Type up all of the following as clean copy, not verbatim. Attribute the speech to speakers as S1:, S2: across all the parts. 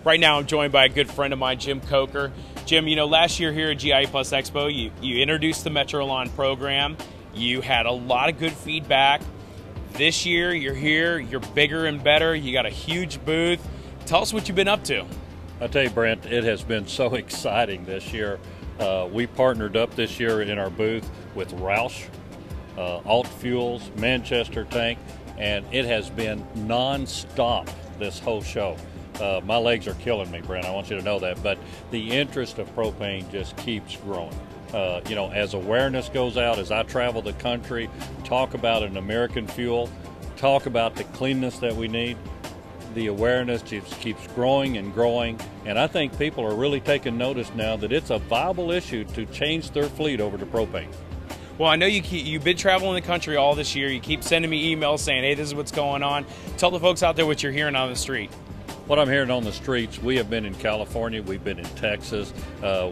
S1: Right now I'm joined by a good friend of mine, Jim Coker. Jim, you know, last year here at GIE Plus Expo, you introduced the Metrolon program. You had a lot of good feedback. This year, you're here, you're bigger and better, you got a huge booth. Tell us what you've been up to.
S2: I'll tell you, Brent, it has been so exciting this year. We partnered up this year in our booth with Roush, Alt Fuels, Manchester Tank, and it has been non-stop this whole show. My legs are killing me, Brent, I want you to know that, but the interest of propane just keeps growing. You know, as awareness goes out, as I travel the country, talk about an American fuel, talk about the cleanness that we need, the awareness just keeps growing and growing, and I think people are really taking notice now that it's a viable issue to change their fleet over to propane.
S1: Well, I know you've been traveling the country all this year. You keep sending me emails saying, hey, this is what's going on. Tell the folks out there what you're hearing on the street.
S2: What I'm hearing on the streets, we have been in California, we've been in Texas.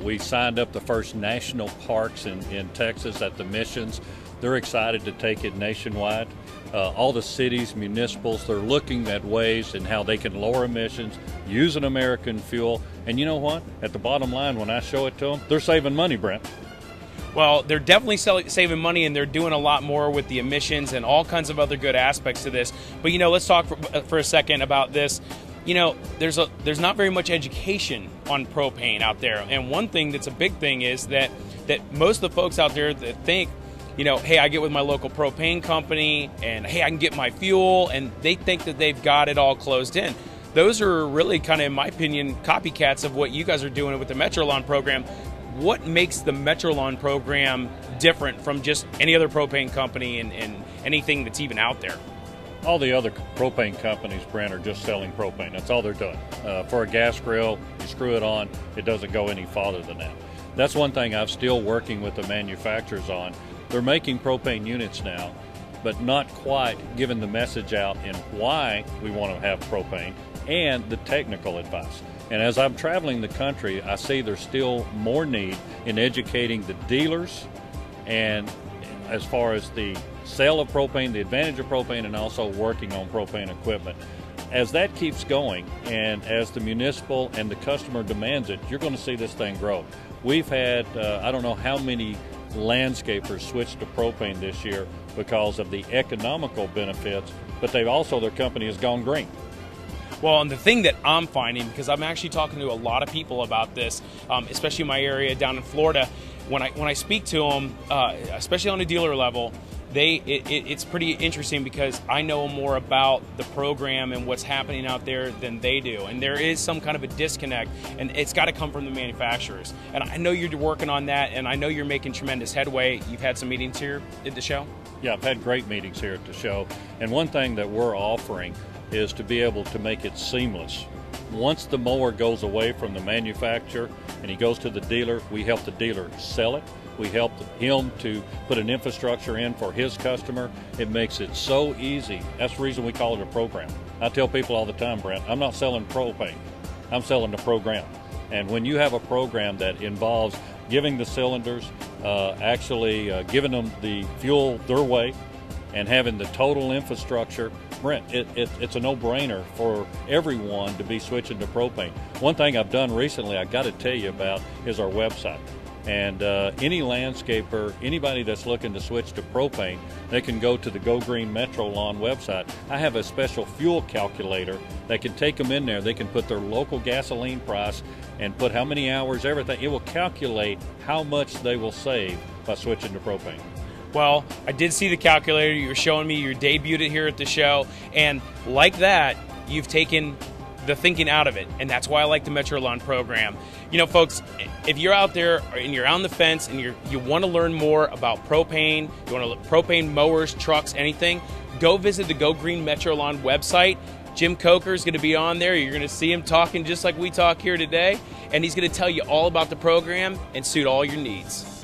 S2: We signed up the first national parks in Texas at the Missions. They're excited to take it nationwide. All the cities, municipals, they're looking at ways and how they can lower emissions, use an American fuel. And you know what? At the bottom line, when I show it to them, they're saving money, Brent.
S1: Well, they're definitely saving money, and they're doing a lot more with the emissions and all kinds of other good aspects to this. But, you know, let's talk for a second about this. You know, there's not very much education on propane out there. And one thing that's a big thing is that most of the folks out there that think, you know, hey, I get with my local propane company and hey, I can get my fuel, and they think that they've got it all closed in. Those are really kind of, in my opinion, copycats of what you guys are doing with the Metrolon program. What makes the Metrolon program different from just any other propane company and anything that's even out there?
S2: All the other propane companies, Brent, are just selling propane. That's all they're doing. For a gas grill, you screw it on, it doesn't go any farther than that. That's one thing I'm still working with the manufacturers on. They're making propane units now, but not quite giving the message out in why we want to have propane and the technical advice. And as I'm traveling the country, I see there's still more need in educating the dealers and as far as the sale of propane, the advantage of propane, and also working on propane equipment. As that keeps going, and as the municipal and the customer demands it, you're going to see this thing grow. We've had, I don't know how many landscapers switch to propane this year because of the economical benefits, but they've also, their company has gone green.
S1: Well, and the thing that I'm finding, because I'm actually talking to a lot of people about this, especially in my area down in Florida, when I speak to them, especially on a dealer level, it's pretty interesting because I know more about the program and what's happening out there than they do, and there is some kind of a disconnect, and it's got to come from the manufacturers. And I know you're working on that, and I know you're making tremendous headway. You've had some meetings here at the show?
S2: Yeah, I've had great meetings here at the show, and one thing that we're offering is to be able to make it seamless. Once the mower goes away from the manufacturer and he goes to the dealer, we help the dealer sell it. We help him to put an infrastructure in for his customer. It makes it so easy. That's the reason we call it a program. I tell people all the time, Brent, I'm not selling propane. I'm selling the program. And when you have a program that involves giving the cylinders, giving them the fuel their way, and having the total infrastructure, Brent, it's a no-brainer for everyone to be switching to propane. One thing I've done recently I got to tell you about is our website. And any landscaper, anybody that's looking to switch to propane, they can go to the Go Green Metrolon website. I have a special fuel calculator that can take them in there. They can put their local gasoline price and put how many hours, everything. It will calculate how much they will save by switching to propane.
S1: Well, I did see the calculator. You were showing me. You debuted it here at the show. And like that, you've taken the thinking out of it. And that's why I like the Metrolon program. You know, folks, if you're out there and you're on the fence and you want to learn more about propane, you want to look propane mowers, trucks, anything, go visit the Go Green Metrolon website. Jim Coker is going to be on there. You're going to see him talking just like we talk here today. And he's going to tell you all about the program and suit all your needs.